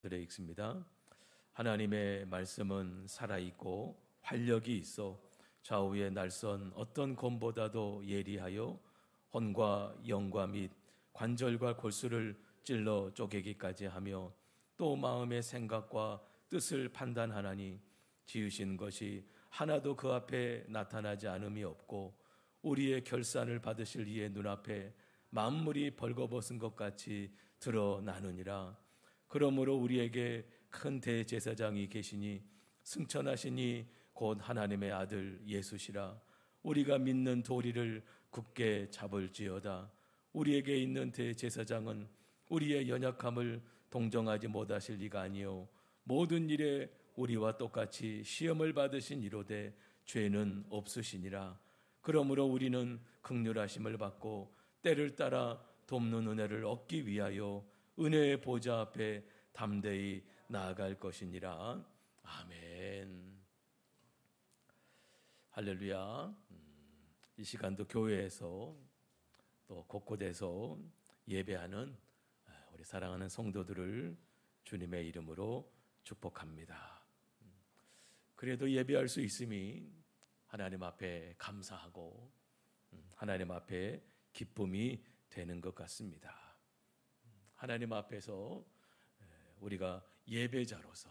그래 읽습니다. 하나님의 말씀은 살아있고 활력이 있어 좌우의 날선 어떤 검보다도 예리하여 혼과 영과 및 관절과 골수를 찔러 쪼개기까지 하며 또 마음의 생각과 뜻을 판단하나니 지으신 것이 하나도 그 앞에 나타나지 않음이 없고 우리의 결산을 받으실 이의 눈앞에 만물이 벌거벗은 것 같이 드러나느니라. 그러므로 우리에게 큰 대제사장이 계시니 승천하시니 곧 하나님의 아들 예수시라. 우리가 믿는 도리를 굳게 잡을지어다. 우리에게 있는 대제사장은 우리의 연약함을 동정하지 못하실 리가 아니요 모든 일에 우리와 똑같이 시험을 받으신 이로되 죄는 없으시니라. 그러므로 우리는 긍휼하심을 받고 때를 따라 돕는 은혜를 얻기 위하여 은혜의 보좌 앞에 담대히 나아갈 것이니라. 아멘. 할렐루야. 이 시간도 교회에서 또 곳곳에서 예배하는 우리 사랑하는 성도들을 주님의 이름으로 축복합니다. 그래도 예배할 수 있음이 하나님 앞에 감사하고 하나님 앞에 기쁨이 되는 것 같습니다. 하나님 앞에서 우리가 예배자로서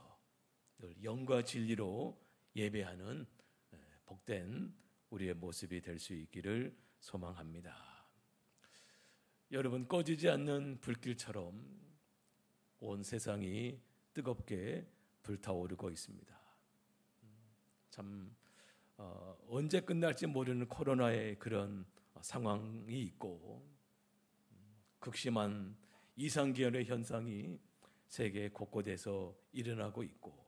늘 영과 진리로 예배하는 복된 우리의 모습이 될 수 있기를 소망합니다. 여러분, 꺼지지 않는 불길처럼 온 세상이 뜨겁게 불타오르고 있습니다. 참 언제 끝날지 모르는 코로나의 그런 상황이 있고 극심한 이상기온의 현상이 세계 곳곳에서 일어나고 있고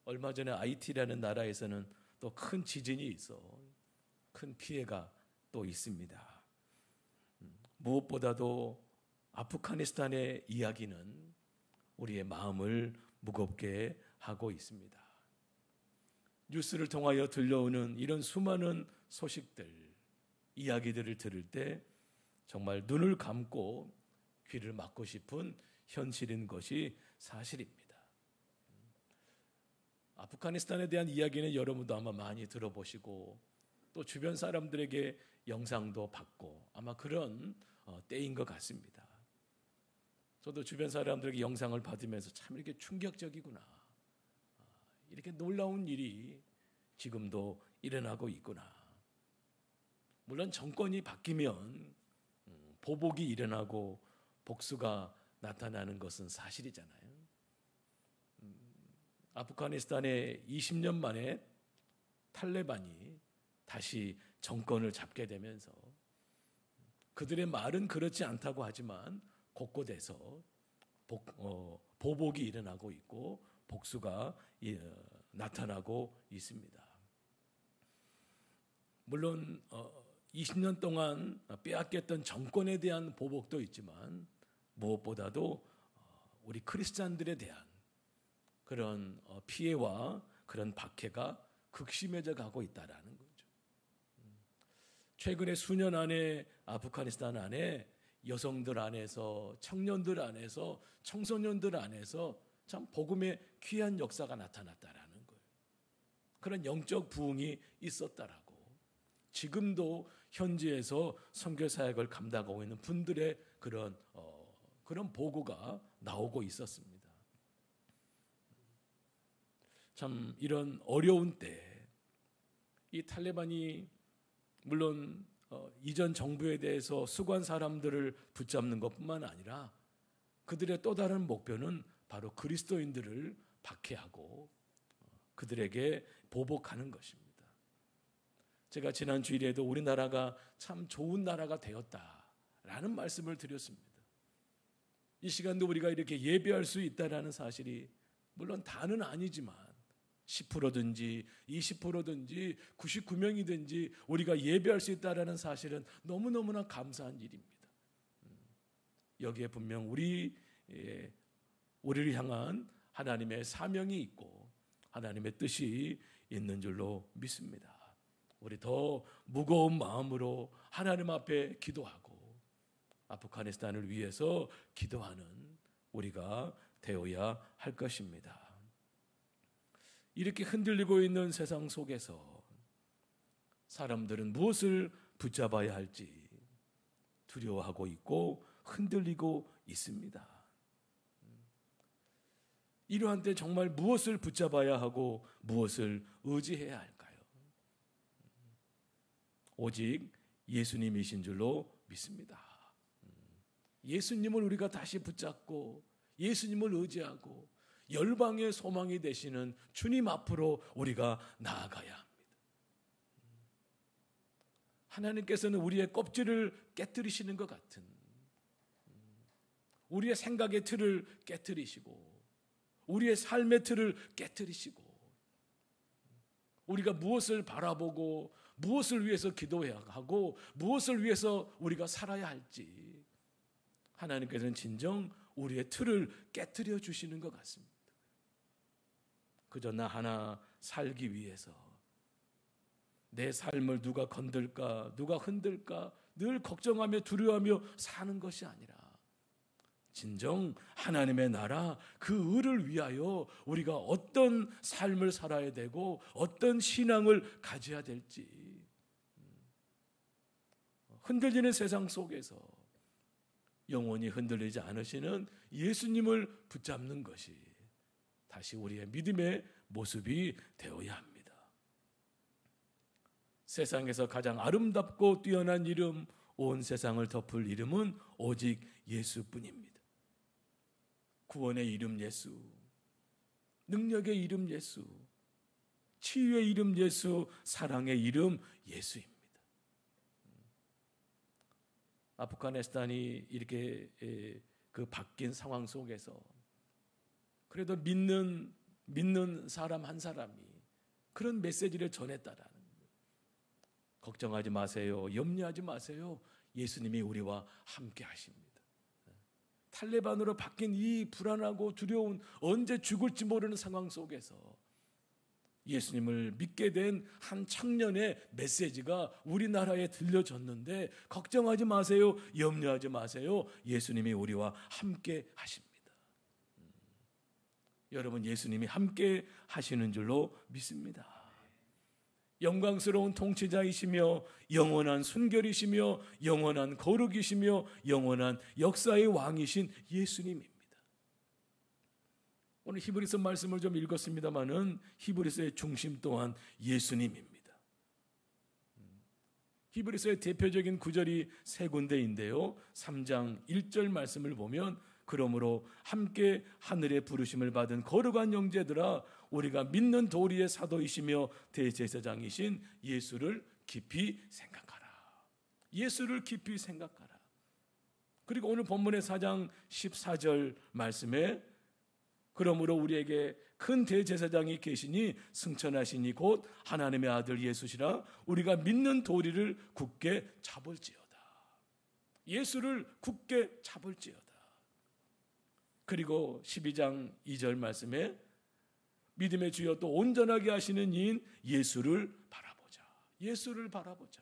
얼마 전에 하이티라는 나라에서는 또 큰 지진이 있어 큰 피해가 또 있습니다. 무엇보다도 아프가니스탄의 이야기는 우리의 마음을 무겁게 하고 있습니다. 뉴스를 통하여 들려오는 이런 수많은 소식들, 이야기들을 들을 때 정말 눈을 감고 귀를 막고 싶은 현실인 것이 사실입니다. 아프가니스탄에 대한 이야기는 여러분도 아마 많이 들어보시고 또 주변 사람들에게 영상도 받고 아마 그런 때인 것 같습니다. 저도 주변 사람들에게 영상을 받으면서 참 이렇게 충격적이구나. 이렇게 놀라운 일이 지금도 일어나고 있구나. 물론 정권이 바뀌면 보복이 일어나고 복수가 나타나는 것은 사실이잖아요. 아프가니스탄에 20년 만에 탈레반이 다시 정권을 잡게 되면서 그들의 말은 그렇지 않다고 하지만 곳곳에서 보복이 일어나고 있고 복수가 나타나고 있습니다. 물론 20년 동안 빼앗겼던 정권에 대한 보복도 있지만 무엇보다도 우리 크리스찬들에 대한 그런 피해와 그런 박해가 극심해져 가고 있다라는 거죠. 최근에 수년 안에 아프가니스탄 안에 여성들 안에서 청년들 안에서 청소년들 안에서 참 복음의 귀한 역사가 나타났다라는 거예요. 그런 영적 부흥이 있었다라고. 지금도 현지에서 선교 사역을 감당하고 있는 분들의 그런 보고가 나오고 있었습니다. 참 이런 어려운 때 이 탈레반이 물론 이전 정부에 대해서 수고한 사람들을 붙잡는 것뿐만 아니라 그들의 또 다른 목표는 바로 그리스도인들을 박해하고 그들에게 보복하는 것입니다. 제가 지난 주일에도 우리나라가 참 좋은 나라가 되었다라는 말씀을 드렸습니다. 이 시간도 우리가 이렇게 예배할 수 있다라는 사실이 물론 다는 아니지만 10%든지 20%든지 99명이든지 우리가 예배할 수 있다라는 사실은 너무너무나 감사한 일입니다. 여기에 분명 우리를 향한 하나님의 사명이 있고 하나님의 뜻이 있는 줄로 믿습니다. 우리 더 무거운 마음으로 하나님 앞에 기도하고 아프가니스탄을 위해서 기도하는 우리가 되어야 할 것입니다. 이렇게 흔들리고 있는 세상 속에서 사람들은 무엇을 붙잡아야 할지 두려워하고 있고 흔들리고 있습니다. 이러한 때 정말 무엇을 붙잡아야 하고 무엇을 의지해야 할까요? 오직 예수님이신 줄로 믿습니다. 예수님을 우리가 다시 붙잡고 예수님을 의지하고 열방의 소망이 되시는 주님 앞으로 우리가 나아가야 합니다. 하나님께서는 우리의 껍질을 깨뜨리시는 것 같은, 우리의 생각의 틀을 깨뜨리시고 우리의 삶의 틀을 깨뜨리시고 우리가 무엇을 바라보고 무엇을 위해서 기도해야 하고 무엇을 위해서 우리가 살아야 할지 하나님께서는 진정 우리의 틀을 깨뜨려 주시는 것 같습니다. 그저 나 하나 살기 위해서 내 삶을 누가 건들까, 누가 흔들까 늘 걱정하며 두려워하며 사는 것이 아니라 진정 하나님의 나라 그 의를 위하여 우리가 어떤 삶을 살아야 되고 어떤 신앙을 가져야 될지, 흔들리는 세상 속에서 영원히 흔들리지 않으시는 예수님을 붙잡는 것이 다시 우리의 믿음의 모습이 되어야 합니다. 세상에서 가장 아름답고 뛰어난 이름, 온 세상을 덮을 이름은 오직 예수뿐입니다. 구원의 이름 예수, 능력의 이름 예수, 치유의 이름 예수, 사랑의 이름 예수입니다. 아프가니스탄이 이렇게 그 바뀐 상황 속에서 그래도 믿는 사람 한 사람이 그런 메시지를 전했다라는 거예요. 걱정하지 마세요. 염려하지 마세요. 예수님이 우리와 함께 하십니다. 탈레반으로 바뀐 이 불안하고 두려운 언제 죽을지 모르는 상황 속에서 예수님을 믿게 된 한 청년의 메시지가 우리나라에 들려졌는데 걱정하지 마세요. 염려하지 마세요. 예수님이 우리와 함께 하십니다. 여러분, 예수님이 함께 하시는 줄로 믿습니다. 영광스러운 통치자이시며 영원한 순결이시며 영원한 거룩이시며 영원한 역사의 왕이신 예수님입니다. 오늘 히브리서 말씀을 좀 읽었습니다마는 히브리서의 중심 또한 예수님입니다. 히브리서의 대표적인 구절이 세 군데인데요. 3장 1절 말씀을 보면 그러므로 함께 하늘의 부르심을 받은 거룩한 형제들아 우리가 믿는 도리의 사도이시며 대제사장이신 예수를 깊이 생각하라. 예수를 깊이 생각하라. 그리고 오늘 본문의 4장 14절 말씀에 그러므로 우리에게 큰 대제사장이 계시니 승천하시니 곧 하나님의 아들 예수시라. 우리가 믿는 도리를 굳게 잡을지어다. 예수를 굳게 잡을지어다. 그리고 12장 2절 말씀에 믿음의 주여 또 온전하게 하시는 이인 예수를 바라보자. 예수를 바라보자.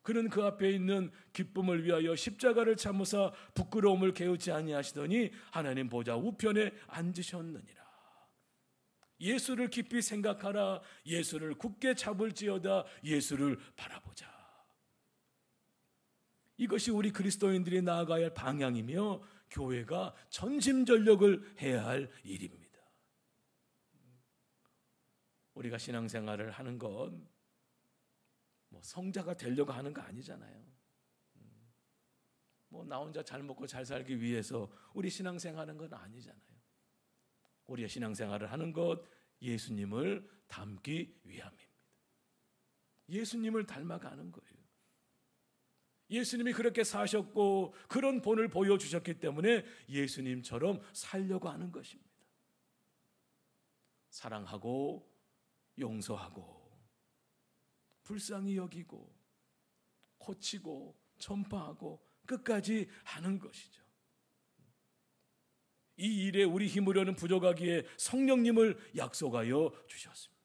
그는 그 앞에 있는 기쁨을 위하여 십자가를 참으사 부끄러움을 개의치 아니하시더니 하나님 보좌 우편에 앉으셨느니라. 예수를 깊이 생각하라. 예수를 굳게 잡을지어다. 예수를 바라보자. 이것이 우리 그리스도인들이 나아가야 할 방향이며 교회가 전심전력을 해야 할 일입니다. 우리가 신앙생활을 하는 건 성자가 되려고 하는 거 아니잖아요. 나 혼자 잘 먹고 잘 살기 위해서 우리 신앙생활하는 건 아니잖아요. 우리의 신앙생활을 하는 것 예수님을 닮기 위함입니다. 예수님을 닮아가는 거예요. 예수님이 그렇게 사셨고 그런 본을 보여주셨기 때문에 예수님처럼 살려고 하는 것입니다. 사랑하고 용서하고 불쌍히 여기고 고치고 전파하고 끝까지 하는 것이죠. 이 일에 우리 힘으로는 부족하기에 성령님을 약속하여 주셨습니다.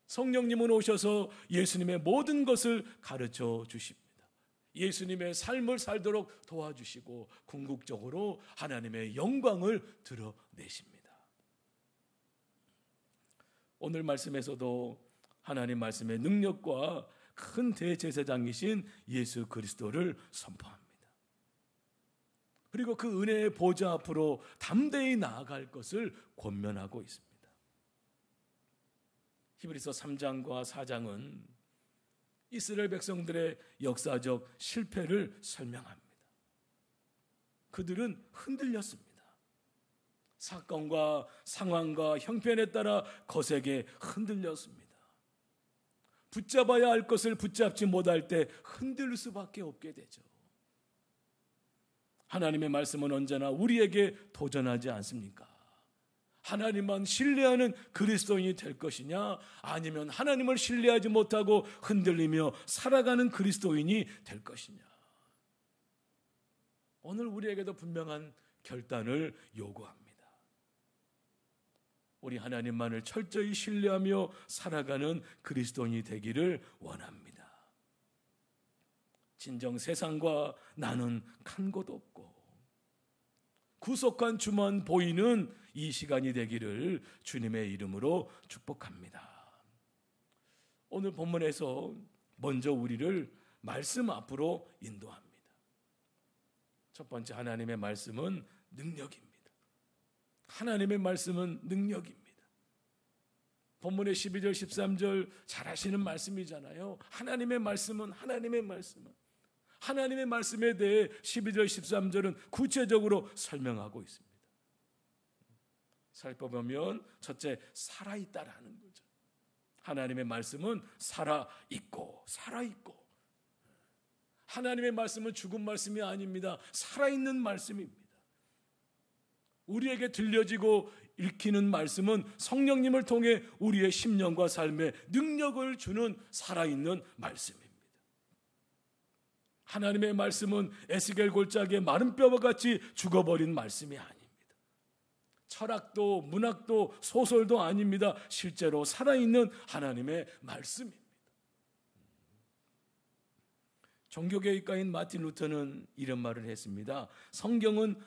성령님은 오셔서 예수님의 모든 것을 가르쳐 주십니다. 예수님의 삶을 살도록 도와주시고 궁극적으로 하나님의 영광을 드러내십니다. 오늘 말씀에서도 하나님 말씀의 능력과 큰 대제사장이신 예수 그리스도를 선포합니다. 그리고 그 은혜의 보좌 앞으로 담대히 나아갈 것을 권면하고 있습니다. 히브리서 3장과 4장은 이스라엘 백성들의 역사적 실패를 설명합니다. 그들은 흔들렸습니다. 사건과 상황과 형편에 따라 거세게 흔들렸습니다. 붙잡아야 할 것을 붙잡지 못할 때 흔들릴 수밖에 없게 되죠. 하나님의 말씀은 언제나 우리에게 도전하지 않습니까? 하나님만 신뢰하는 그리스도인이 될 것이냐, 아니면 하나님을 신뢰하지 못하고 흔들리며 살아가는 그리스도인이 될 것이냐. 오늘 우리에게도 분명한 결단을 요구합니다. 우리 하나님만을 철저히 신뢰하며 살아가는 그리스도인이 되기를 원합니다. 진정 세상과 나는 간 곳 없고 구속한 주만 보이는 이 시간이 되기를 주님의 이름으로 축복합니다. 오늘 본문에서 먼저 우리를 말씀 앞으로 인도합니다. 첫 번째, 하나님의 말씀은 능력입니다. 하나님의 말씀은 능력입니다. 본문의 12절 13절 잘 아시는 말씀이잖아요. 하나님의 말씀은 하나님의 말씀에 대해 12절 13절은 구체적으로 설명하고 있습니다. 살펴보면 첫째, 살아있다라는 거죠. 하나님의 말씀은 살아있고 하나님의 말씀은 죽은 말씀이 아닙니다. 살아있는 말씀입니다. 우리에게 들려지고 읽히는 말씀은 성령님을 통해 우리의 심령과 삶에 능력을 주는 살아있는 말씀입니다. 하나님의 말씀은 에스겔 골짜기의 마른 뼈와 같이 죽어버린 말씀이 아닙니다. 철학도 문학도 소설도 아닙니다. 실제로 살아있는 하나님의 말씀입니다. 종교개혁가인 마틴 루터는 이런 말을 했습니다. 성경은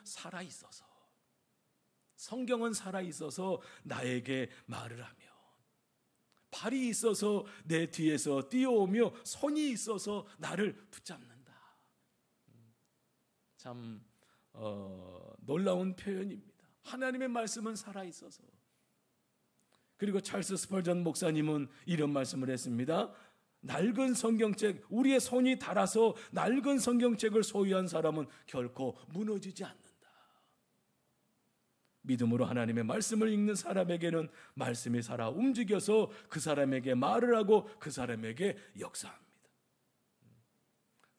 살아있어서 나에게 말을 하며, 발이 있어서 내 뒤에서 뛰어오며, 손이 있어서 나를 붙잡는다. 참 놀라운 표현입니다. 하나님의 말씀은 살아있어서. 그리고 찰스 스펄전 목사님은 이런 말씀을 했습니다. 낡은 성경책, 우리의 손이 닳아서 낡은 성경책을 소유한 사람은 결코 무너지지 않는다. 믿음으로 하나님의 말씀을 읽는 사람에게는 말씀이 살아 움직여서 그 사람에게 말을 하고 그 사람에게 역사합니다.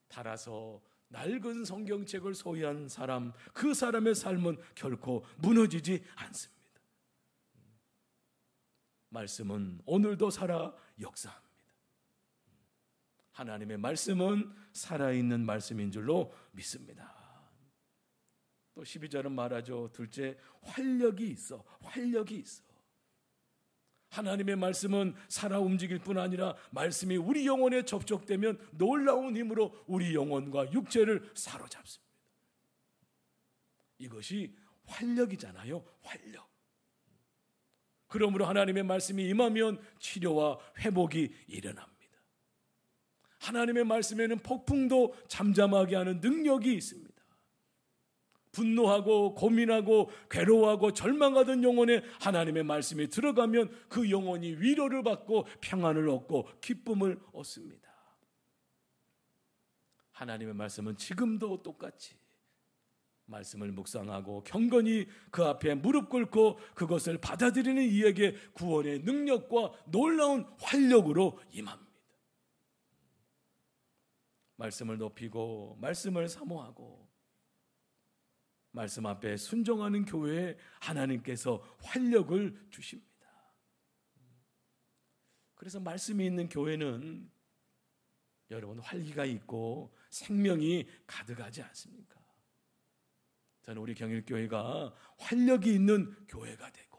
닳아서 낡은 성경책을 소유한 사람, 그 사람의 삶은 결코 무너지지 않습니다. 말씀은 오늘도 살아 역사합니다. 하나님의 말씀은 살아있는 말씀인 줄로 믿습니다. 또 12절은 말하죠. 둘째, 활력이 있어. 하나님의 말씀은 살아 움직일 뿐 아니라 말씀이 우리 영혼에 접촉되면 놀라운 힘으로 우리 영혼과 육체를 사로잡습니다. 이것이 활력이잖아요. 활력. 그러므로 하나님의 말씀이 임하면 치료와 회복이 일어납니다. 하나님의 말씀에는 폭풍도 잠잠하게 하는 능력이 있습니다. 분노하고 고민하고 괴로워하고 절망하던 영혼에 하나님의 말씀이 들어가면 그 영혼이 위로를 받고 평안을 얻고 기쁨을 얻습니다. 하나님의 말씀은 지금도 똑같이 말씀을 묵상하고 경건히 그 앞에 무릎 꿇고 그것을 받아들이는 이에게 구원의 능력과 놀라운 활력으로 임합니다. 말씀을 높이고 말씀을 사모하고 말씀 앞에 순종하는 교회에 하나님께서 활력을 주십니다. 그래서 말씀이 있는 교회는 여러분 활기가 있고 생명이 가득하지 않습니까? 저는 우리 경일교회가 활력이 있는 교회가 되고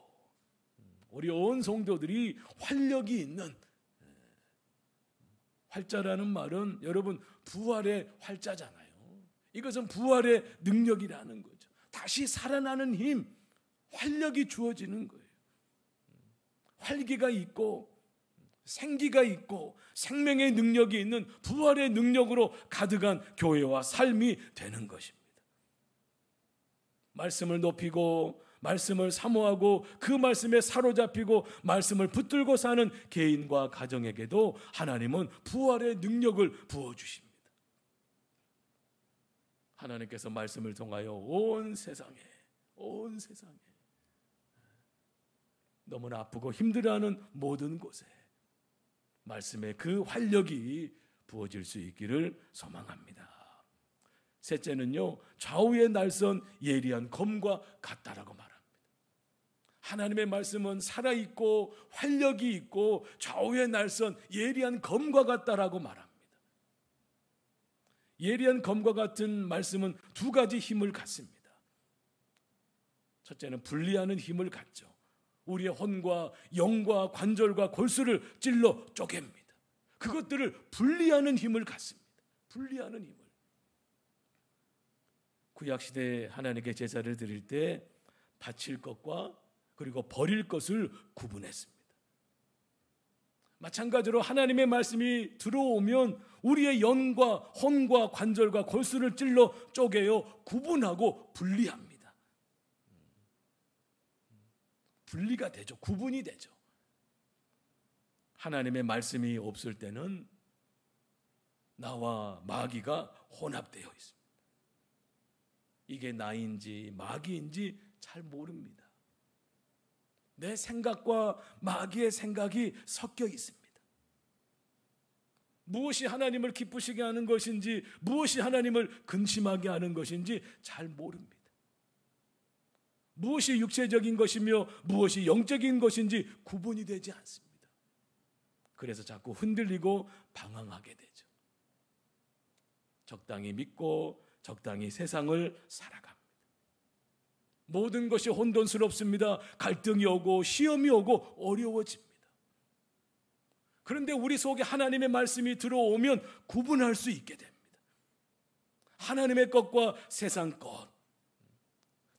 우리 온 성도들이 활력이 있는 활자라는 말은 여러분 부활의 활자잖아요. 이것은 부활의 능력이라는 거죠. 다시 살아나는 힘, 활력이 주어지는 거예요. 활기가 있고 생기가 있고 생명의 능력이 있는 부활의 능력으로 가득한 교회와 삶이 되는 것입니다. 말씀을 높이고 말씀을 사모하고 그 말씀에 사로잡히고 말씀을 붙들고 사는 개인과 가정에게도 하나님은 부활의 능력을 부어주십니다. 하나님께서 말씀을 통하여 온 세상에 너무나 아프고 힘들어하는 모든 곳에 말씀의 그 활력이 부어질 수 있기를 소망합니다. 셋째는요, 좌우의 날선 예리한 검과 같다라고 말합니다. 하나님의 말씀은 살아있고 활력이 있고 좌우의 날선 예리한 검과 같다라고 말합니다. 예리한 검과 같은 말씀은 두 가지 힘을 갖습니다. 첫째는 분리하는 힘을 갖죠. 우리의 혼과 영과 관절과 골수를 찔러 쪼갭니다. 그것들을 분리하는 힘을 갖습니다. 분리하는 힘을. 구약시대에 하나님께 제사를 드릴 때 바칠 것과 그리고 버릴 것을 구분했습니다. 마찬가지로 하나님의 말씀이 들어오면 우리의 영과 혼과 관절과 골수를 찔러 쪼개어 구분하고 분리합니다. 분리가 되죠. 구분이 되죠. 하나님의 말씀이 없을 때는 나와 마귀가 혼합되어 있습니다. 이게 나인지 마귀인지 잘 모릅니다. 내 생각과 마귀의 생각이 섞여 있습니다. 무엇이 하나님을 기쁘시게 하는 것인지 무엇이 하나님을 근심하게 하는 것인지 잘 모릅니다. 무엇이 육체적인 것이며 무엇이 영적인 것인지 구분이 되지 않습니다. 그래서 자꾸 흔들리고 방황하게 되죠. 적당히 믿고 적당히 세상을 살아갑니다. 모든 것이 혼돈스럽습니다. 갈등이 오고 시험이 오고 어려워집니다. 그런데 우리 속에 하나님의 말씀이 들어오면 구분할 수 있게 됩니다. 하나님의 것과 세상 것,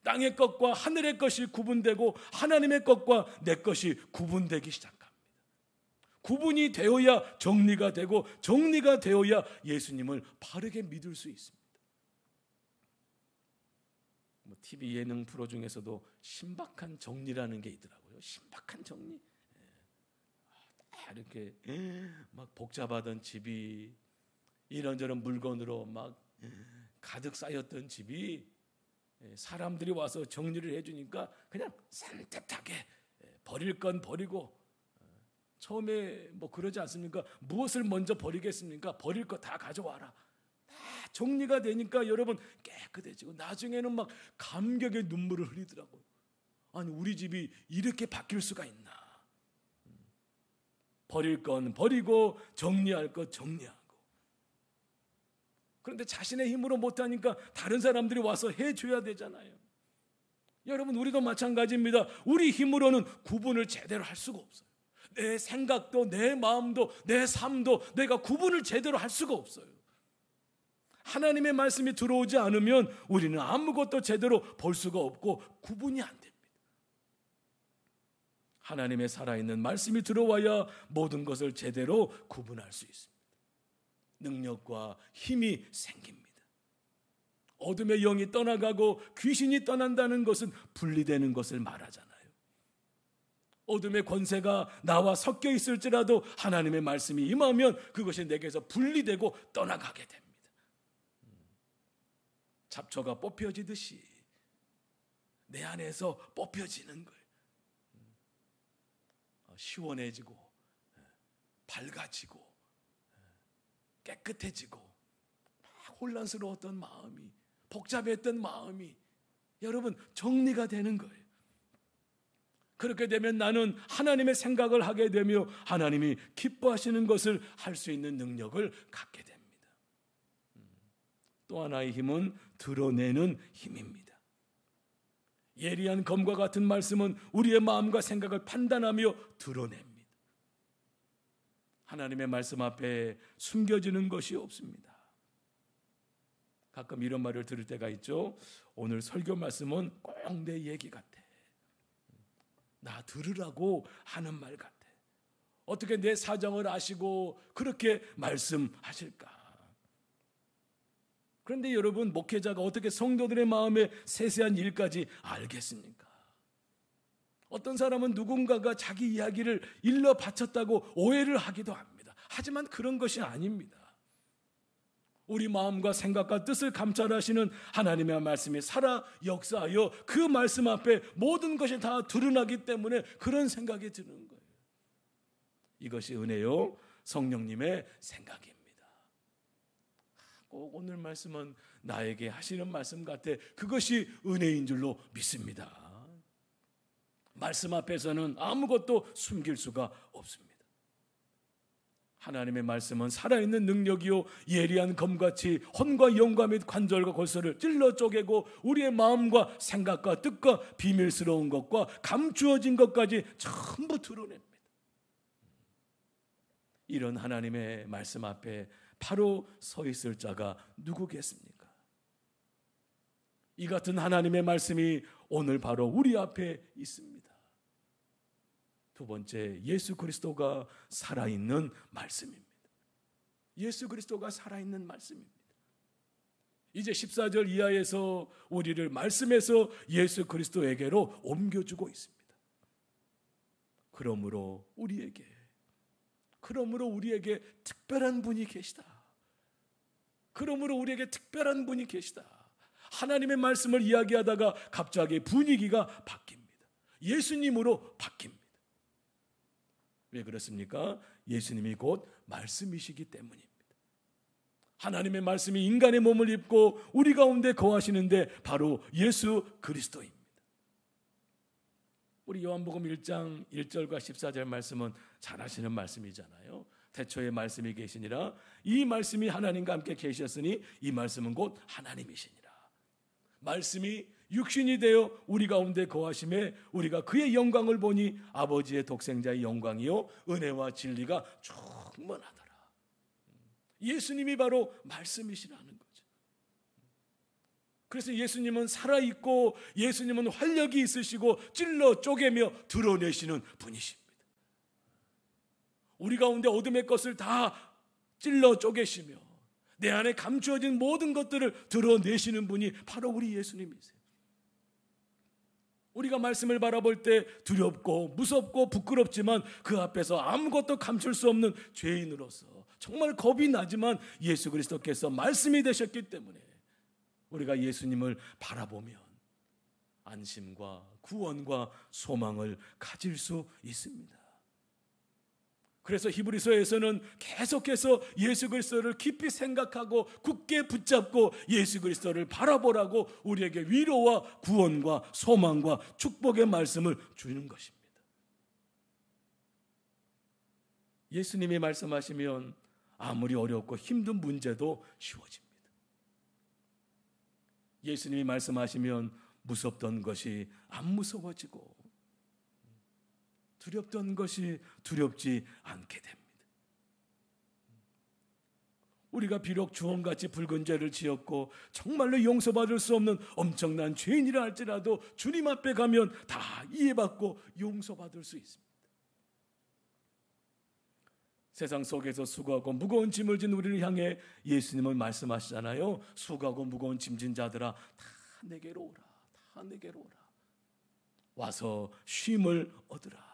땅의 것과 하늘의 것이 구분되고 하나님의 것과 내 것이 구분되기 시작합니다. 구분이 되어야 정리가 되고 정리가 되어야 예수님을 바르게 믿을 수 있습니다. TV 예능 프로 중에서도 신박한 정리라는 게 있더라고요. 신박한 정리. 이렇게 막 복잡하던 집이 이런저런 물건으로 막 가득 쌓였던 집이 사람들이 와서 정리를 해주니까 그냥 산뜻하게 버릴 건 버리고, 처음에 뭐 그러지 않습니까? 무엇을 먼저 버리겠습니까? 버릴 거 다 가져와라. 다 정리가 되니까 여러분 깨끗해지고 나중에는 막 감격의 눈물을 흘리더라고요. 아니 우리 집이 이렇게 바뀔 수가 있나. 버릴 건 버리고 정리할 것 정리하고. 그런데 자신의 힘으로 못하니까 다른 사람들이 와서 해줘야 되잖아요. 여러분 우리도 마찬가지입니다. 우리 힘으로는 구분을 제대로 할 수가 없어요. 내 생각도 내 마음도 내 삶도 내가 구분을 제대로 할 수가 없어요. 하나님의 말씀이 들어오지 않으면 우리는 아무것도 제대로 볼 수가 없고 구분이 안 됩니다. 하나님의 살아있는 말씀이 들어와야 모든 것을 제대로 구분할 수 있습니다. 능력과 힘이 생깁니다. 어둠의 영이 떠나가고 귀신이 떠난다는 것은 분리되는 것을 말하잖아요. 어둠의 권세가 나와 섞여 있을지라도 하나님의 말씀이 임하면 그것이 내게서 분리되고 떠나가게 됩니다. 잡초가 뽑혀지듯이 내 안에서 뽑혀지는 거예요. 시원해지고 밝아지고 깨끗해지고 막 혼란스러웠던 마음이, 복잡했던 마음이 여러분 정리가 되는 거예요. 그렇게 되면 나는 하나님의 생각을 하게 되며 하나님이 기뻐하시는 것을 할 수 있는 능력을 갖게 됩니다. 또 하나의 힘은 드러내는 힘입니다. 예리한 검과 같은 말씀은 우리의 마음과 생각을 판단하며 드러냅니다. 하나님의 말씀 앞에 숨겨지는 것이 없습니다. 가끔 이런 말을 들을 때가 있죠. 오늘 설교 말씀은 꼭 내 얘기 같아. 나 들으라고 하는 말 같아. 어떻게 내 사정을 아시고 그렇게 말씀하실까? 그런데 여러분, 목회자가 어떻게 성도들의 마음의 세세한 일까지 알겠습니까? 어떤 사람은 누군가가 자기 이야기를 일러 바쳤다고 오해를 하기도 합니다. 하지만 그런 것이 아닙니다. 우리 마음과 생각과 뜻을 감찰하시는 하나님의 말씀이 살아 역사하여 그 말씀 앞에 모든 것이 다 드러나기 때문에 그런 생각이 드는 거예요. 이것이 은혜요, 성령님의 생각입니다. 꼭 오늘 말씀은 나에게 하시는 말씀 같아. 그것이 은혜인 줄로 믿습니다. 말씀 앞에서는 아무것도 숨길 수가 없습니다. 하나님의 말씀은 살아있는 능력이요 예리한 검같이 혼과 영과 및 관절과 골수를 찔러 쪼개고 우리의 마음과 생각과 뜻과 비밀스러운 것과 감추어진 것까지 전부 드러냅니다. 이런 하나님의 말씀 앞에 바로 서 있을 자가 누구겠습니까? 이 같은 하나님의 말씀이 오늘 바로 우리 앞에 있습니다. 두 번째, 예수 그리스도가 살아있는 말씀입니다. 예수 그리스도가 살아있는 말씀입니다. 이제 14절 이하에서 우리를 말씀에서 예수 그리스도에게로 옮겨주고 있습니다. 그러므로 우리에게 특별한 분이 계시다. 그러므로 우리에게 특별한 분이 계시다. 하나님의 말씀을 이야기하다가 갑자기 분위기가 바뀝니다. 예수님으로 바뀝니다. 왜 그렇습니까? 예수님이 곧 말씀이시기 때문입니다. 하나님의 말씀이 인간의 몸을 입고 우리 가운데 거하시는데 바로 예수 그리스도입니다. 우리 요한복음 1장 1절과 14절 말씀은 잘 아시는 말씀이잖아요. 태초에 말씀이 계시니라. 이 말씀이 하나님과 함께 계셨으니 이 말씀은 곧 하나님이시니라. 말씀이 육신이 되어 우리 가운데 거하심에 우리가 그의 영광을 보니 아버지의 독생자의 영광이요 은혜와 진리가 충만하더라. 예수님이 바로 말씀이시라는 거죠. 그래서 예수님은 살아있고 예수님은 활력이 있으시고 찔러 쪼개며 드러내시는 분이십니다. 우리 가운데 어둠의 것을 다 찔러 쪼개시며 내 안에 감추어진 모든 것들을 드러내시는 분이 바로 우리 예수님이세요. 우리가 말씀을 바라볼 때 두렵고 무섭고 부끄럽지만 그 앞에서 아무것도 감출 수 없는 죄인으로서 정말 겁이 나지만 예수 그리스도께서 말씀이 되셨기 때문에 우리가 예수님을 바라보면 안심과 구원과 소망을 가질 수 있습니다. 그래서 히브리서에서는 계속해서 예수 그리스도를 깊이 생각하고 굳게 붙잡고 예수 그리스도를 바라보라고 우리에게 위로와 구원과 소망과 축복의 말씀을 주는 것입니다. 예수님이 말씀하시면 아무리 어렵고 힘든 문제도 쉬워집니다. 예수님이 말씀하시면 무섭던 것이 안 무서워지고 두렵던 것이 두렵지 않게 됩니다. 우리가 비록 주홍같이 붉은 죄를 지었고 정말로 용서받을 수 없는 엄청난 죄인이라 할지라도 주님 앞에 가면 다 이해받고 용서받을 수 있습니다. 세상 속에서 수고하고 무거운 짐을 진 우리를 향해 예수님은 말씀하시잖아요. 수고하고 무거운 짐진 자들아 다 내게로 오라. 다 내게로 오라. 와서 쉼을 얻으라.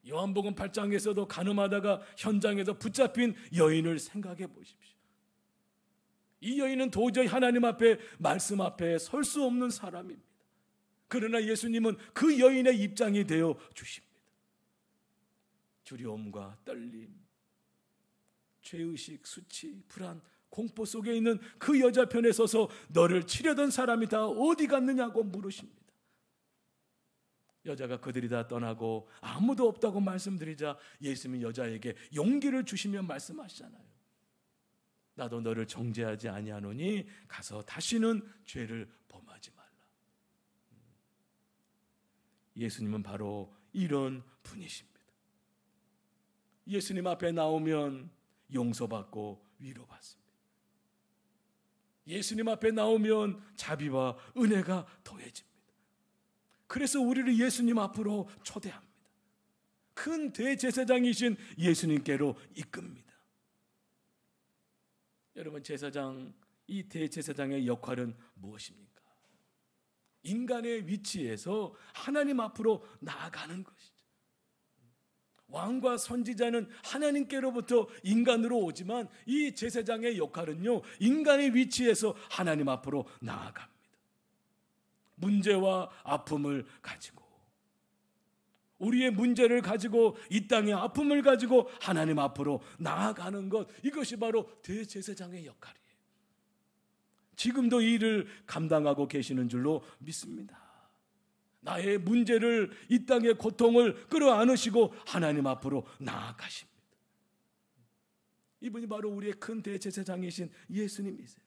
요한복음 8장에서도 간음하다가 현장에서 붙잡힌 여인을 생각해 보십시오. 이 여인은 도저히 하나님 앞에 말씀 앞에 설 수 없는 사람입니다. 그러나 예수님은 그 여인의 입장이 되어 주십니다. 두려움과 떨림, 죄의식, 수치, 불안, 공포 속에 있는 그 여자 편에 서서 너를 치려던 사람이 다 어디 갔느냐고 물으십니다. 여자가 그들이 다 떠나고 아무도 없다고 말씀드리자 예수님은 여자에게 용기를 주시며 말씀하시잖아요. 나도 너를 정죄하지 아니하노니 가서 다시는 죄를 범하지 말라. 예수님은 바로 이런 분이십니다. 예수님 앞에 나오면 용서받고 위로받습니다. 예수님 앞에 나오면 자비와 은혜가 더해집니다. 그래서 우리를 예수님 앞으로 초대합니다. 큰 대제사장이신 예수님께로 이끕니다. 여러분, 제사장, 이 대제사장의 역할은 무엇입니까? 인간의 위치에서 하나님 앞으로 나아가는 것이죠. 왕과 선지자는 하나님께로부터 인간으로 오지만 이 제사장의 역할은요, 인간의 위치에서 하나님 앞으로 나아갑니다. 문제와 아픔을 가지고, 우리의 문제를 가지고, 이 땅의 아픔을 가지고 하나님 앞으로 나아가는 것, 이것이 바로 대제사장의 역할이에요. 지금도 이 일을 감당하고 계시는 줄로 믿습니다. 나의 문제를, 이 땅의 고통을 끌어안으시고 하나님 앞으로 나아가십니다. 이분이 바로 우리의 큰 대제사장이신 예수님이세요.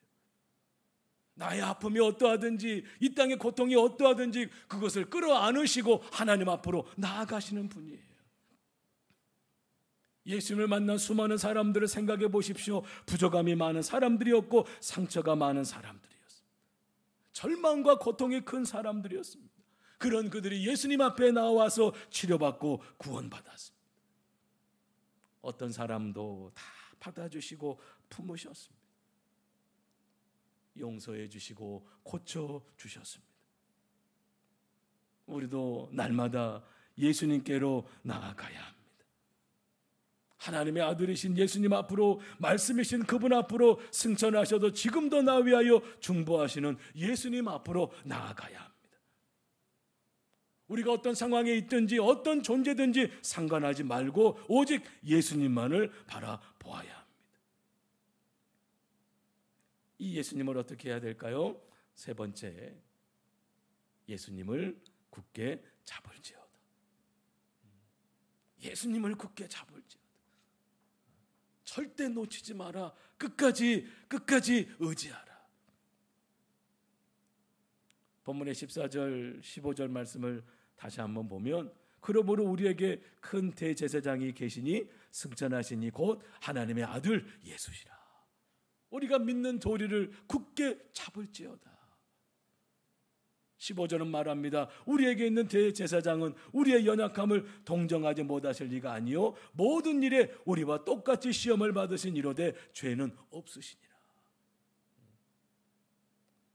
나의 아픔이 어떠하든지, 이 땅의 고통이 어떠하든지 그것을 끌어안으시고 하나님 앞으로 나아가시는 분이에요. 예수님을 만난 수많은 사람들을 생각해 보십시오. 부족함이 많은 사람들이었고 상처가 많은 사람들이었습니다. 절망과 고통이 큰 사람들이었습니다. 그런 그들이 예수님 앞에 나와서 치료받고 구원받았습니다. 어떤 사람도 다 받아주시고 품으셨습니다. 용서해 주시고 고쳐주셨습니다. 우리도 날마다 예수님께로 나아가야 합니다. 하나님의 아들이신 예수님 앞으로, 말씀이신 그분 앞으로 승천하셔도 지금도 나 위하여 중보하시는 예수님 앞으로 나아가야 합니다. 우리가 어떤 상황에 있든지 어떤 존재든지 상관하지 말고 오직 예수님만을 바라보아야 합니다. 이 예수님을 어떻게 해야 될까요? 세 번째, 예수님을 굳게 잡을지어다. 예수님을 굳게 잡을지어다. 절대 놓치지 마라. 끝까지 의지하라. 본문의 14절 15절 말씀을 다시 한번 보면, 그러므로 우리에게 큰 대제사장이 계시니 승천하시니 곧 하나님의 아들 예수시라. 우리가 믿는 도리를 굳게 잡을지어다. 15절은 말합니다. 우리에게 있는 대제사장은 우리의 연약함을 동정하지 못하실 리가 아니요 모든 일에 우리와 똑같이 시험을 받으신 이로되 죄는 없으시니라.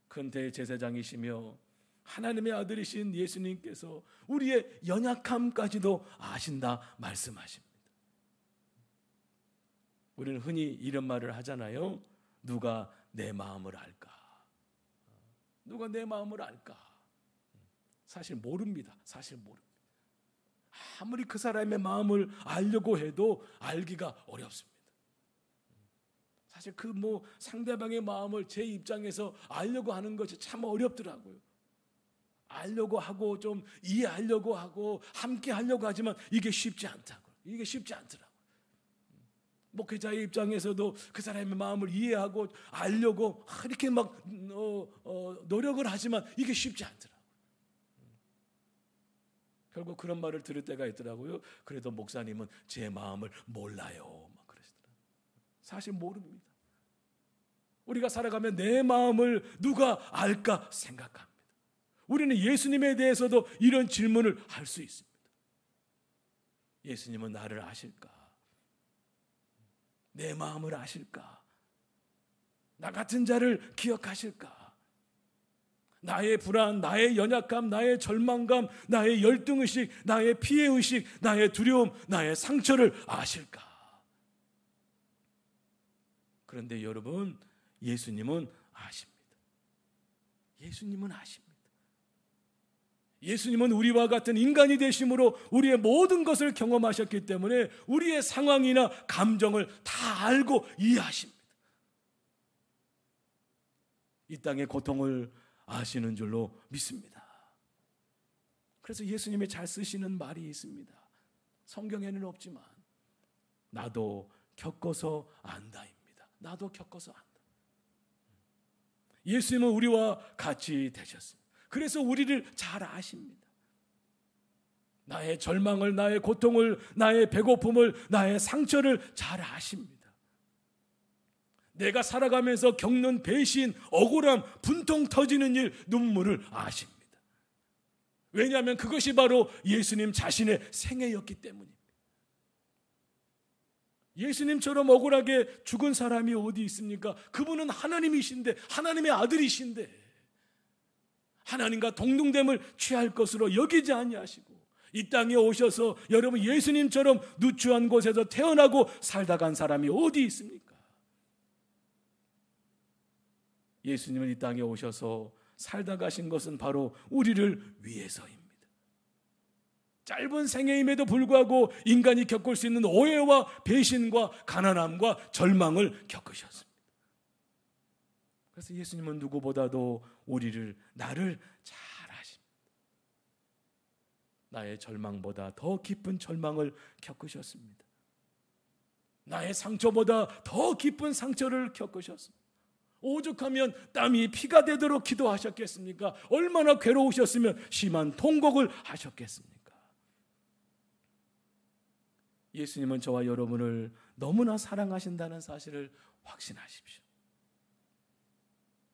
큰 대제사장이시며 하나님의 아들이신 예수님께서 우리의 연약함까지도 아신다 말씀하십니다. 우리는 흔히 이런 말을 하잖아요. 누가 내 마음을 알까? 누가 내 마음을 알까? 사실 모릅니다. 아무리 그 사람의 마음을 알려고 해도 알기가 어렵습니다. 사실 그 상대방의 마음을 제 입장에서 알려고 하는 것이 참 어렵더라고요. 알려고 하고 좀 이해하려고 하고 함께 하려고 하지만 이게 쉽지 않더라고요. 목회자의 입장에서도 그 사람의 마음을 이해하고 알려고 이렇게 노력을 하지만 이게 쉽지 않더라고요. 결국 그런 말을 들을 때가 있더라고요. 그래도 목사님은 제 마음을 몰라요. 그러시더라고요. 사실 모릅니다. 우리가 살아가면 내 마음을 누가 알까 생각합니다. 우리는 예수님에 대해서도 이런 질문을 할 수 있습니다. 예수님은 나를 아실까? 내 마음을 아실까? 나 같은 자를 기억하실까? 나의 불안, 나의 연약함, 나의 절망감, 나의 열등의식, 나의 피해의식, 나의 두려움, 나의 상처를 아실까? 그런데 여러분, 예수님은 아십니다. 예수님은 우리와 같은 인간이 되심으로 우리의 모든 것을 경험하셨기 때문에 우리의 상황이나 감정을 다 알고 이해하십니다. 이 땅의 고통을 아시는 줄로 믿습니다. 그래서 예수님이 잘 쓰시는 말이 있습니다. 성경에는 없지만 나도 겪어서 안다입니다. 나도 겪어서 안다. 예수님은 우리와 같이 되셨습니다. 그래서 우리를 잘 아십니다. 나의 절망을, 나의 고통을, 나의 배고픔을, 나의 상처를 잘 아십니다. 내가 살아가면서 겪는 배신, 억울함, 분통 터지는 일, 눈물을 아십니다. 왜냐하면 그것이 바로 예수님 자신의 생애였기 때문입니다. 예수님처럼 억울하게 죽은 사람이 어디 있습니까? 그분은 하나님이신데, 하나님의 아들이신데 하나님과 동등됨을 취할 것으로 여기지 아니하시고 이 땅에 오셔서 여러분 예수님처럼 누추한 곳에서 태어나고 살다 간 사람이 어디 있습니까? 예수님은 이 땅에 오셔서 살다 가신 것은 바로 우리를 위해서입니다. 짧은 생애임에도 불구하고 인간이 겪을 수 있는 오해와 배신과 가난함과 절망을 겪으셨습니다. 그래서 예수님은 누구보다도 나를 잘 아십니다. 나의 절망보다 더 깊은 절망을 겪으셨습니다. 나의 상처보다 더 깊은 상처를 겪으셨습니다. 오죽하면 땀이 피가 되도록 기도하셨겠습니까? 얼마나 괴로우셨으면 심한 통곡을 하셨겠습니까? 예수님은 저와 여러분을 너무나 사랑하신다는 사실을 확신하십시오.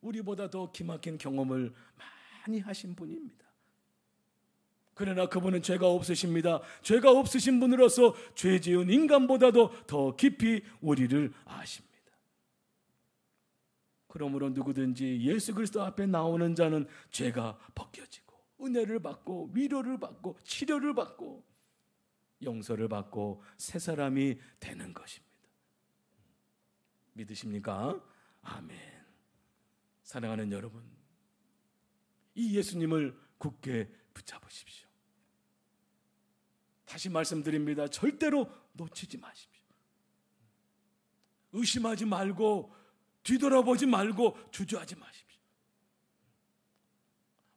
우리보다 더 기막힌 경험을 많이 하신 분입니다. 그러나 그분은 죄가 없으십니다. 죄가 없으신 분으로서 죄 지은 인간보다도 더 깊이 우리를 아십니다. 그러므로 누구든지 예수 그리스도 앞에 나오는 자는 죄가 벗겨지고 은혜를 받고 위로를 받고 치료를 받고 용서를 받고 새 사람이 되는 것입니다. 믿으십니까? 아멘. 사랑하는 여러분, 이 예수님을 굳게 붙잡으십시오. 다시 말씀드립니다. 절대로 놓치지 마십시오. 의심하지 말고 뒤돌아보지 말고 주저하지 마십시오.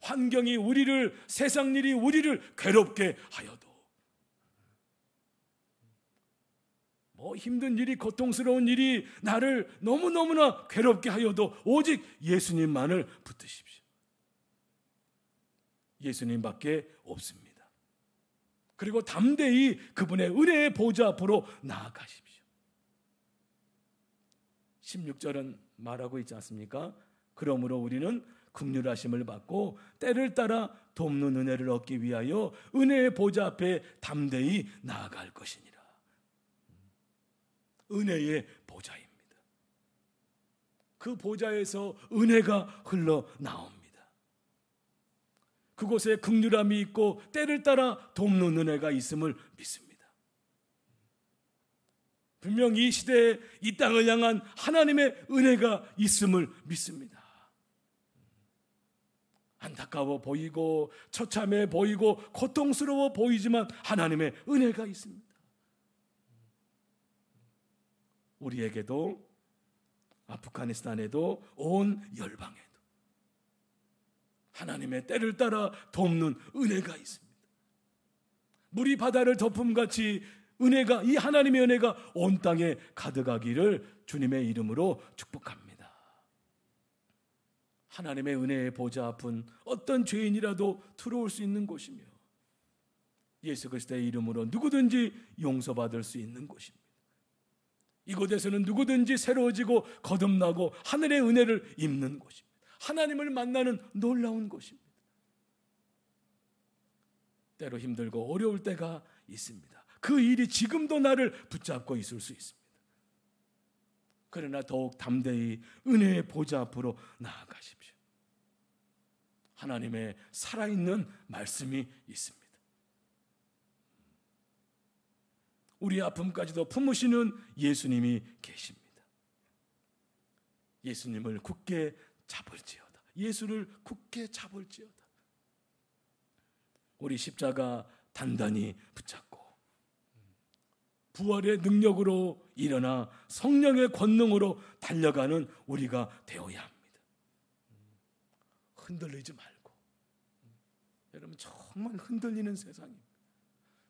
환경이 우리를, 세상 일이 우리를 괴롭게 하여도, 힘든 일이, 고통스러운 일이 나를 너무너무나 괴롭게 하여도 오직 예수님만을 붙드십시오. 예수님밖에 없습니다. 그리고 담대히 그분의 은혜의 보좌 앞으로 나아가십시오. 16절은 말하고 있지 않습니까? 그러므로 우리는 긍휼하심을 받고 때를 따라 돕는 은혜를 얻기 위하여 은혜의 보좌 앞에 담대히 나아갈 것이니라. 은혜의 보좌입니다. 그 보좌에서 은혜가 흘러나옵니다. 그곳에 긍휼함이 있고 때를 따라 돕는 은혜가 있음을 믿습니다. 분명히 이 시대에 이 땅을 향한 하나님의 은혜가 있음을 믿습니다. 안타까워 보이고 처참해 보이고 고통스러워 보이지만 하나님의 은혜가 있습니다. 우리에게도, 아프가니스탄에도, 온 열방에도 하나님의 때를 따라 돕는 은혜가 있습니다. 물이 바다를 덮음같이 은혜가, 이 하나님의 은혜가 온 땅에 가득하기를 주님의 이름으로 축복합니다. 하나님의 은혜의 보좌 앞은 어떤 죄인이라도 들어올 수 있는 곳이며 예수 그리스도의 이름으로 누구든지 용서받을 수 있는 곳입니다. 이곳에서는 누구든지 새로워지고 거듭나고 하늘의 은혜를 입는 곳입니다. 하나님을 만나는 놀라운 곳입니다. 때로 힘들고 어려울 때가 있습니다. 그 일이 지금도 나를 붙잡고 있을 수 있습니다. 그러나 더욱 담대히 은혜의 보좌 앞으로 나아가십시오. 하나님의 살아있는 말씀이 있습니다. 우리 아픔까지도 품으시는 예수님이 계십니다. 예수님을 굳게 잡을지어다. 예수를 굳게 잡을지어다. 우리 십자가 단단히 붙잡고 부활의 능력으로 일어나 성령의 권능으로 달려가는 우리가 되어야 합니다. 흔들리지 말고. 여러분, 정말 흔들리는 세상입니다.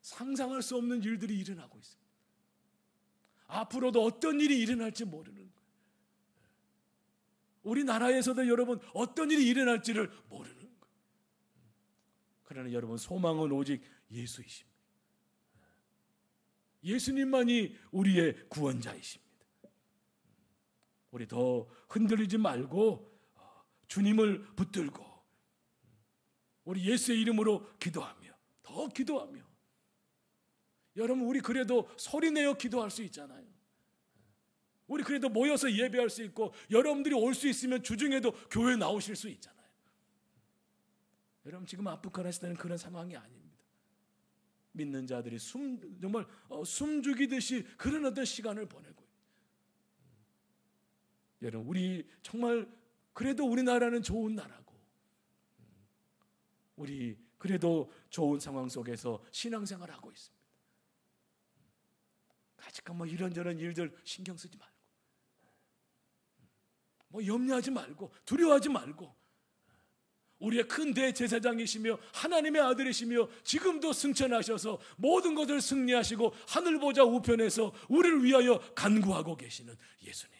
상상할 수 없는 일들이 일어나고 있습니다. 앞으로도 어떤 일이 일어날지 모르는 거예요. 우리나라에서도 여러분 어떤 일이 일어날지를 모르는 거예요. 그러나 여러분, 소망은 오직 예수이십니다. 예수님만이 우리의 구원자이십니다. 우리 더 흔들리지 말고 주님을 붙들고 우리 예수의 이름으로 기도하며, 더 기도하며, 여러분, 우리 그래도 소리내어 기도할 수 있잖아요. 우리 그래도 모여서 예배할 수 있고, 여러분들이 올 수 있으면 주중에도 교회 나오실 수 있잖아요. 여러분, 지금 아프가니스탄은 그런 상황이 아닙니다. 믿는 자들이 정말 숨 죽이듯이 그런 어떤 시간을 보내고, 여러분, 우리 정말 그래도 우리나라는 좋은 나라고, 우리 그래도 좋은 상황 속에서 신앙생활을 하고 있습니다. 아직까지 뭐 이런저런 일들 신경 쓰지 말고, 뭐 염려하지 말고, 두려워하지 말고, 우리의 큰 대제사장이시며 하나님의 아들이시며 지금도 승천하셔서 모든 것을 승리하시고 하늘 보좌 우편에서 우리를 위하여 간구하고 계시는 예수님,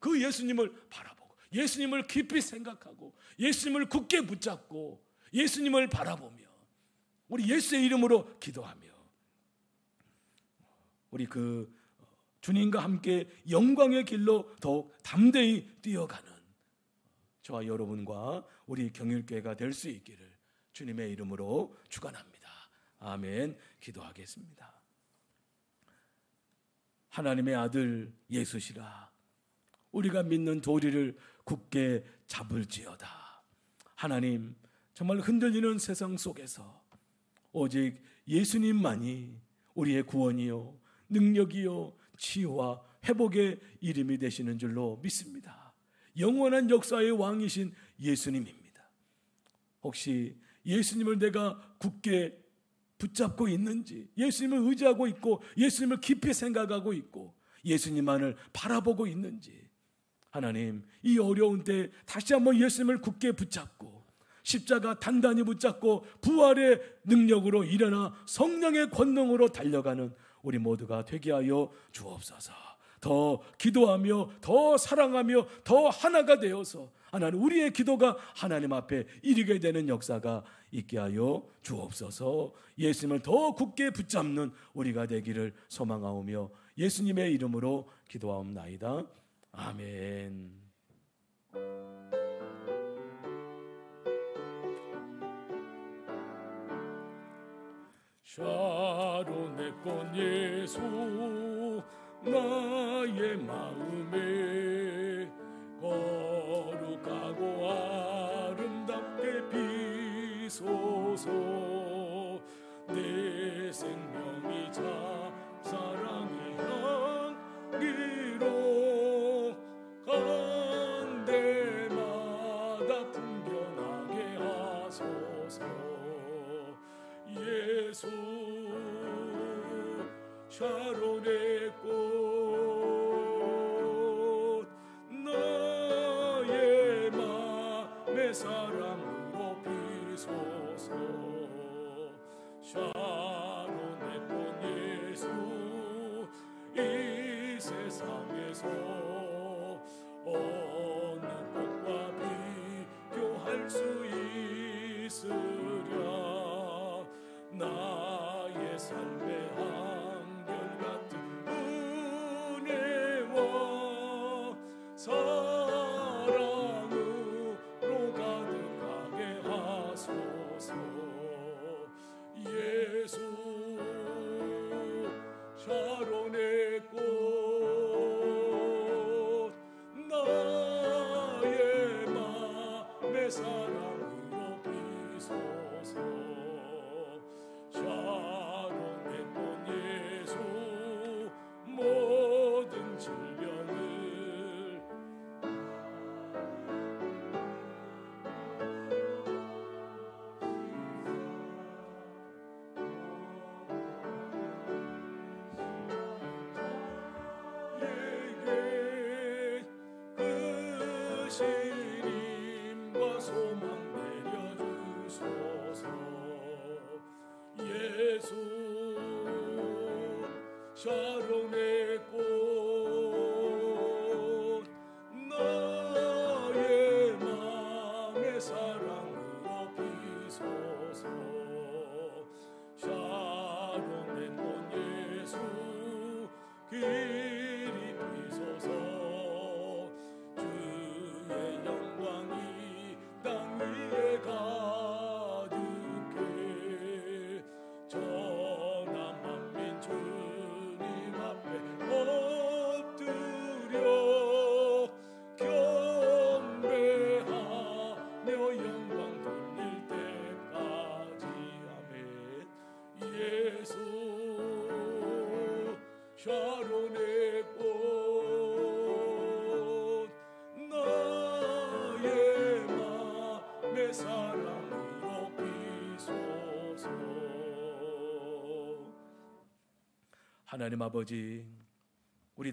그 예수님을 바라보고, 예수님을 깊이 생각하고, 예수님을 굳게 붙잡고, 예수님을 바라보며 우리 예수의 이름으로 기도하며 우리 그 주님과 함께 영광의 길로 더욱 담대히 뛰어가는 저와 여러분과 우리 경일교회가 될 수 있기를 주님의 이름으로 축원합니다. 아멘. 기도하겠습니다. 하나님의 아들 예수시라. 우리가 믿는 도리를 굳게 잡을지어다. 하나님, 정말 흔들리는 세상 속에서 오직 예수님만이 우리의 구원이요, 능력이요, 치유와 회복의 이름이 되시는 줄로 믿습니다. 영원한 역사의 왕이신 예수님입니다. 혹시 예수님을 내가 굳게 붙잡고 있는지, 예수님을 의지하고 있고, 예수님을 깊이 생각하고 있고, 예수님만을 바라보고 있는지, 하나님, 이 어려운 때 다시 한번 예수님을 굳게 붙잡고 십자가 단단히 붙잡고 부활의 능력으로 일어나 성령의 권능으로 달려가는 우리 모두가 되게 하여 주옵소서. 더 기도하며 더 사랑하며 더 하나가 되어서 하나님, 우리의 기도가 하나님 앞에 이르게 되는 역사가 있게 하여 주옵소서. 예수님을 더 굳게 붙잡는 우리가 되기를 소망하오며 예수님의 이름으로 기도하옵나이다. 아멘. 샤론의 꽃 예수, 나의 마음에 거룩하고 아름답게 비소서. 내 생명이 잡사랑의 향기로 간 데마다 풍겨나게 하소서. 예수 샤론의 꽃, 나의 맘의 사랑으로 비소서. 샤론의 꽃 예수, 이 세상에서 어느 꽃과 비교할 수 있으랴. 나의 삶의 한결같은 은혜와 사랑으로 가득하게 하소서. 예수 샤론의 꽃, 나의 맘의 사랑으로 비소서. 샤론의 꽃 예수, 모든 질병을 내게 그 신임과 소망 내려주소서. 예수 샤론의 꽃, 나의 맘의 사랑으로 비소서. 비소서. 샤론의 본 예수 길이 비소서. 주의 영광이 땅 위에 가득해. 전하 만민 주님 앞에 엎드려 경배하며 영광 돌릴 때까지. 아멘. 예수 샤론의 꽃 나의 맘의 사랑으로 비소서. 하나님 아버지, 우리